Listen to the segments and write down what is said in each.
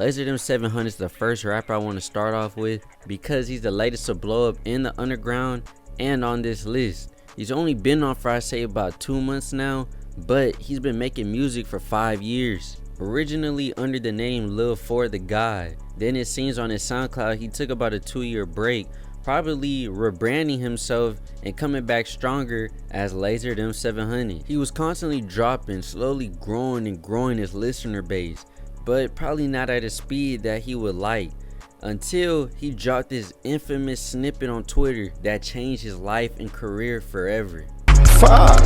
Laser Them 700 is the first rapper I want to start off with because he's the latest to blow up in the underground and on this list. He's only been on for I say about 2 months now, but he's been making music for 5 years. Originally under the name Lil For The God, then it seems on his SoundCloud he took about a 2-year break, probably rebranding himself and coming back stronger as Laser Them 700. He was constantly dropping, slowly growing and growing his listener base, but probably not at a speed that he would like, until he dropped this infamous snippet on Twitter that changed his life and career forever. Fuck.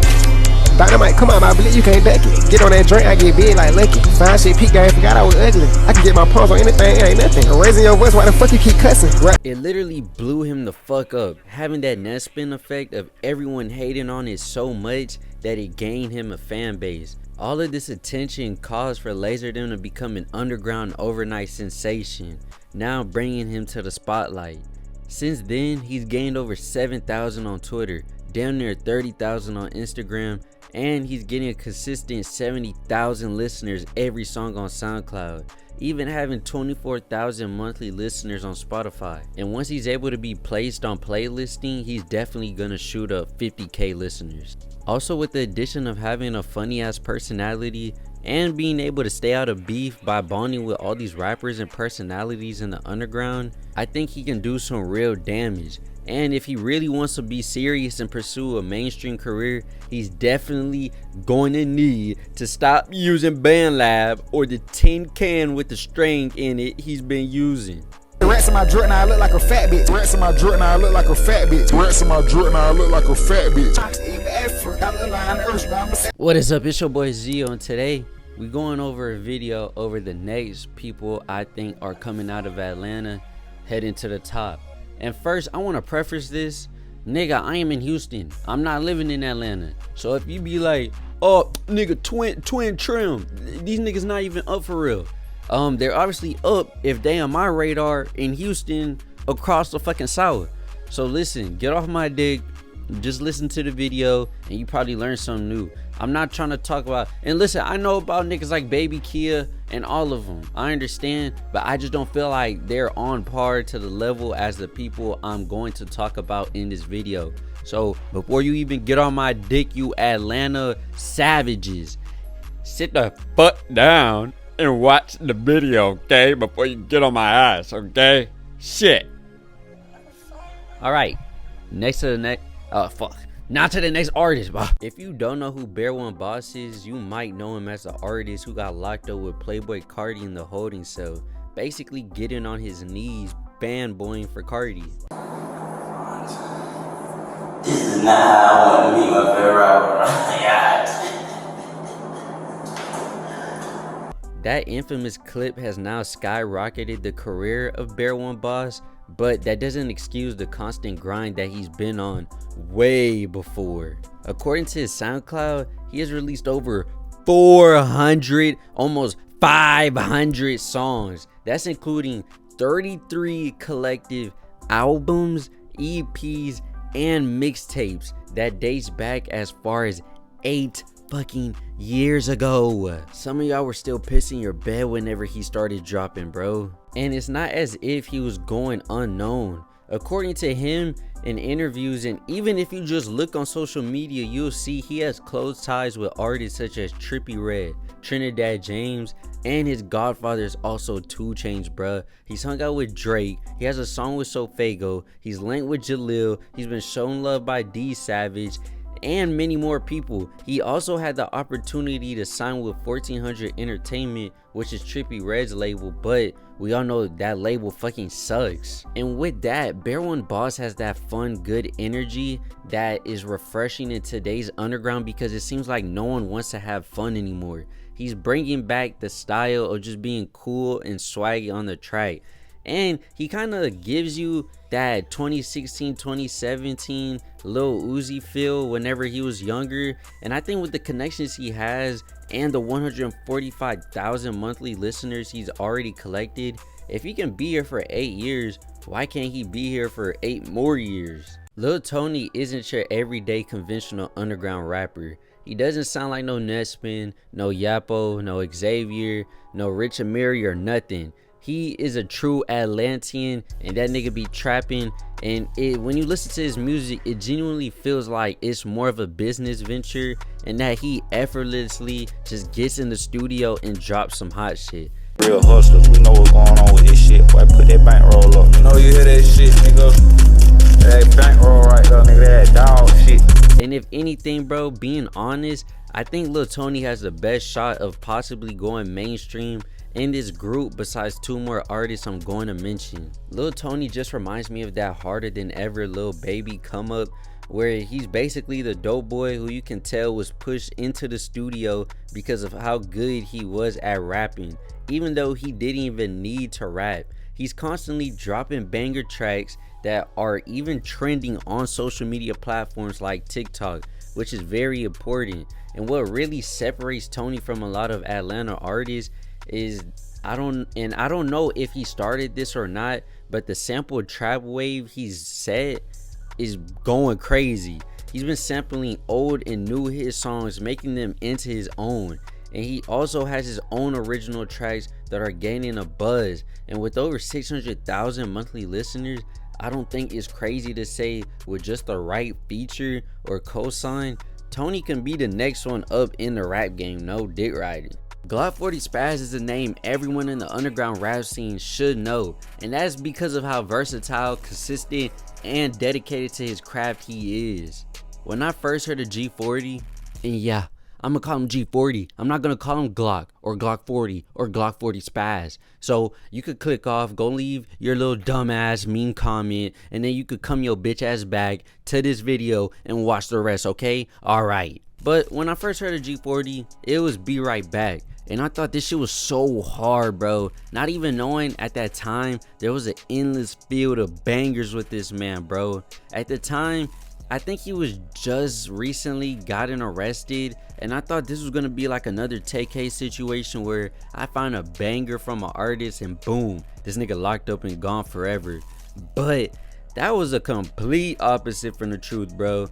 Dynamite, come on, I believe you can't duck it. Get on that drink, I get big like Lucky. Fine shit, peak game, forgot I was ugly. I can get my palms on anything, it ain't nothing. I'm raising your voice, why the fuck you keep cussing? Right. It literally blew him the fuck up. Having that net spin effect of everyone hating on it so much that it gained him a fan base. All of this attention caused for Laser Them to become an underground overnight sensation, now bringing him to the spotlight. Since then, he's gained over 7,000 on Twitter, damn near 30,000 on Instagram, and he's getting a consistent 70,000 listeners every song on SoundCloud, even having 24,000 monthly listeners on Spotify. And once he's able to be placed on playlisting, he's definitely gonna shoot up 50k listeners. Also, with the addition of having a funny ass personality and being able to stay out of beef by bonding with all these rappers and personalities in the underground, I think he can do some real damage. And if he really wants to be serious and pursue a mainstream career, he's definitely going to need to stop using BandLab or the tin can with the string in it he's been using. Rats in my drip, now I look like a fat bitch. Rats in my drip, now I look like a fat bitch. Rats in my drip, now I look like a fat bitch. What is up? It's your boy Zio, and today we're going over a video over the next people I think are coming out of Atlanta heading to the top. And first, I want to preface this, nigga, I am in Houston. I'm not living in Atlanta. So if you be like, oh, nigga, twin trim, these niggas not even up for real. They're obviously up if they on my radar in Houston across the fucking south. So listen, get off my dick, just listen to the video, and you probably learn something new. I'm not trying to talk about, and listen, I know about niggas like Baby Kia and all of them, I understand, but I just don't feel like they're on par to the level as the people I'm going to talk about in this video. So before you even get on my dick, you Atlanta savages, sit the fuck down and watch the video, okay, before you get on my ass, okay? Shit. All right, next to the next, now to the next artist, bro. If you don't know who Bear One Boss is, you might know him as the artist who got locked up with Playboy Cardi in the holding cell, basically getting on his knees fanboying for Cardi. This is not how I want to meet my favorite rapper. That infamous clip has now skyrocketed the career of Bear One Boss, but that doesn't excuse the constant grind that he's been on way before. According to his SoundCloud, he has released over 400, almost 500 songs. That's including 33 collective albums, EPs, and mixtapes that dates back as far as 8 fucking years ago. Some of y'all were still pissing your bed whenever he started dropping, bro. And it's not as if he was going unknown. According to him in interviews, and even if you just look on social media, you'll see he has close ties with artists such as Trippie Redd, Trinidad James, and his godfather is also 2 Chainz, bruh. He's hung out with Drake. He has a song with Sofago. He's linked with Jalil. He's been shown love by D Savage and many more people. He also had the opportunity to sign with 1400 Entertainment, which is Trippie Redd's label, but we all know that label fucking sucks. And with that, Bear One Boss has that fun, good energy that is refreshing in today's underground because it seems like no one wants to have fun anymore. He's bringing back the style of just being cool and swaggy on the track. And he kind of gives you that 2016, 2017 Lil Uzi feel whenever he was younger. And I think with the connections he has and the 145,000 monthly listeners he's already collected, if he can be here for 8 years, why can't he be here for 8 more years? Lil Tony isn't your everyday conventional underground rapper. He doesn't sound like no Nespin, no Yapo, no Xavier, no Rich Amiri or nothing. He is a true Atlantean, and that nigga be trapping. And when you listen to his music, it genuinely feels like it's more of a business venture, and that he effortlessly just gets in the studio and drops some hot shit. Real hustlers, we know what's going on with this shit. Boy, put that bankroll up. You know you hear that shit, nigga. That bankroll right there, nigga. That dog shit. And if anything, bro, being honest, I think Lil Tony has the best shot of possibly going mainstream in this group besides two more artists I'm going to mention. Lil Tony just reminds me of that Harder Than Ever Lil Baby come up, where he's basically the dope boy who you can tell was pushed into the studio because of how good he was at rapping, even though he didn't even need to rap. He's constantly dropping banger tracks that are even trending on social media platforms like TikTok, which is very important. And what really separates Tony from a lot of Atlanta artists is I don't know if he started this or not, but the sample trap wave he's set is going crazy. He's been sampling old and new hit songs, making them into his own. And he also has his own original tracks that are gaining a buzz. And with over 600,000 monthly listeners, I don't think it's crazy to say with just the right feature or cosign, Tony can be the next one up in the rap game, no dick riding. Glock 40 Spaz is a name everyone in the underground rap scene should know, and that's because of how versatile, consistent, and dedicated to his craft he is. When I first heard of G40, and yeah, I'm gonna call him G40, I'm not gonna call him Glock or Glock 40 or Glock 40 Spaz. So you could click off, go leave your little dumbass mean comment, and then you could come your bitch ass back to this video and watch the rest, okay? Alright. But when I first heard of G40, it was Be Right Back. And I thought this shit was so hard, bro. Not even knowing at that time there was an endless field of bangers with this man, bro. At the time, I think he was just recently gotten arrested, and I thought this was gonna be like another TK situation where I find a banger from an artist and boom, this nigga locked up and gone forever. But that was a complete opposite from the truth, bro.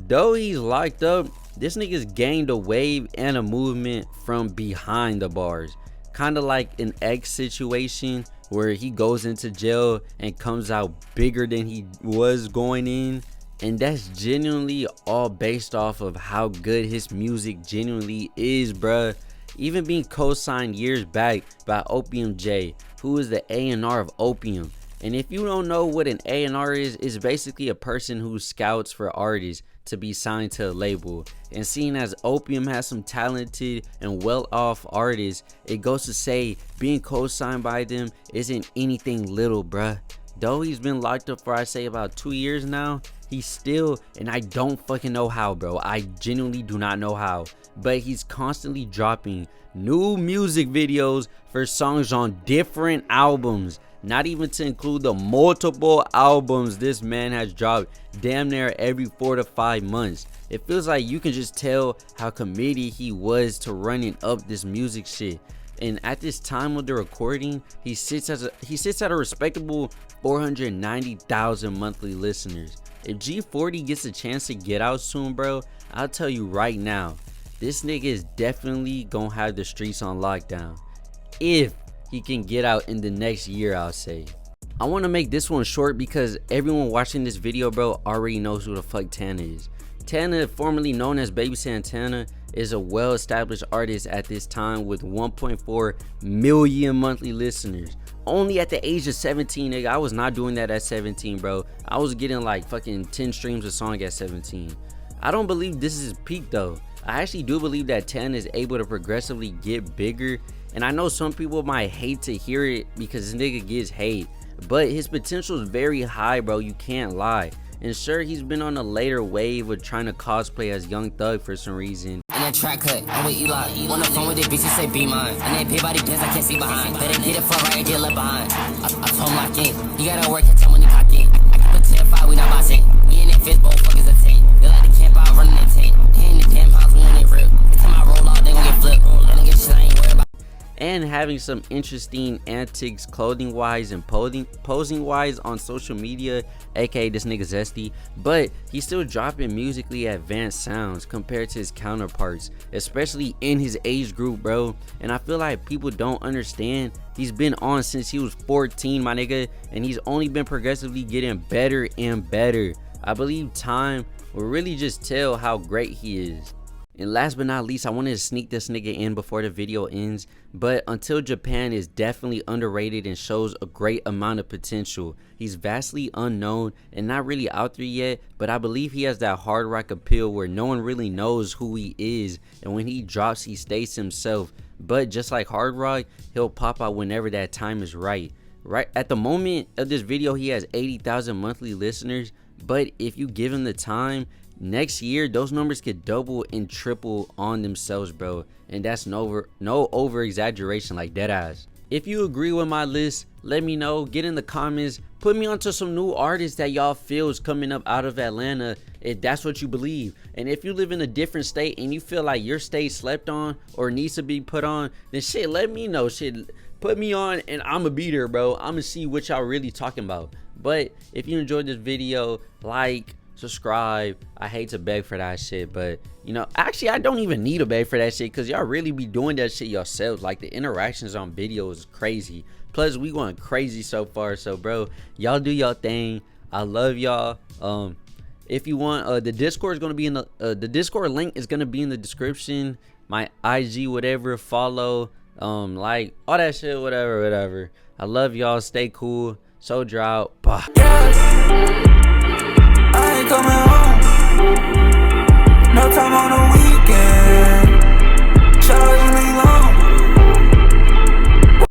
Though he's locked up, this nigga's gained a wave and a movement from behind the bars. Kind of like an X situation where he goes into jail and comes out bigger than he was going in. And that's genuinely all based off of how good his music genuinely is, bruh. Even being co-signed years back by Opium J, who is the A&R of Opium. And if you don't know what an A&R is, it's basically a person who scouts for artists to be signed to a label. And seeing as Opium has some talented and well-off artists, it goes to say being co-signed by them isn't anything little, bruh. Though he's been locked up for I say about 2 years now, he's still, and I don't fucking know how, bro. I genuinely do not know how, but he's constantly dropping new music videos for songs on different albums. Not even to include the multiple albums this man has dropped damn near every 4 to 5 months. It feels like you can just tell how committed he was to running up this music shit. And at this time of the recording, he sits at a respectable 490,000 monthly listeners. If G40 gets a chance to get out soon, bro, I'll tell you right now, this nigga is definitely gonna have the streets on lockdown. If he can get out in the next year, I'll say. I want to make this one short because everyone watching this video, bro, already knows who the fuck Tana is. Tana, formerly known as Baby Santana, is a well-established artist at this time with 1.4 million monthly listeners. Only at the age of 17, nigga. I was not doing that at 17, bro. I was getting like fucking 10 streams a song at 17. I don't believe this is peak though. I actually do believe that Tana is able to progressively get bigger. And I know some people might hate to hear it because this nigga gets hate, but his potential is very high, bro. You can't lie. And sure, he's been on a later wave of trying to cosplay as Young Thug for some reason. And that track cut, I'm with Eli. On the phone with the bitch, say be mine. And that pay body pants, I can't see behind. Better get it for right and get left behind. I told him lock in. You gotta work, catch him when you cock in. I put 10-5, we not boxing. We in that fist, both fuckers a tank. They like to camp out, running that tank. They in the damn house, we in that rip. Every time I roll out, they gon' get flipped. That nigga shit, I ain't worried about. and having some interesting antics clothing wise and posing wise on social media, aka this nigga Zesty, but he's still dropping musically advanced sounds compared to his counterparts, especially in his age group, bro. And I feel like people don't understand he's been on since he was 14, my nigga, and he's only been progressively getting better and better. I believe time will really just tell how great he is. And last but not least, I wanted to sneak this nigga in before the video ends, but Until Japan is definitely underrated and shows a great amount of potential. He's vastly unknown and not really out there yet, but I believe he has that hard rock appeal where no one really knows who he is, and when he drops he stays himself. But just like hard rock, he'll pop out whenever that time is right. Right at the moment of this video, he has 80,000 monthly listeners, but if you give him the time, next year those numbers could double and triple on themselves, bro. And that's no over exaggeration, like dead ass. If you agree with my list, let me know. Get in the comments, put me onto some new artists that y'all feel is coming up out of Atlanta, if that's what you believe. And if you live in a different state and you feel like your state slept on or needs to be put on, then shit, let me know. Shit, put me on and I'ma be there, bro. I'ma see what y'all really talking about. But if you enjoyed this video, like, subscribe. I hate to beg for that shit, but you know, actually I don't even need to beg for that shit, because y'all really be doing that shit yourselves. Like, the interactions on videos is crazy. Plus we going crazy so far. So bro, y'all do y'all thing. I love y'all. If you want, the Discord is going to be in the Discord link is going to be in the description. My IG, whatever, follow, like all that shit, whatever. I love y'all. Stay cool. Soldier out. Bye. I ain't coming home. No time on the weekend.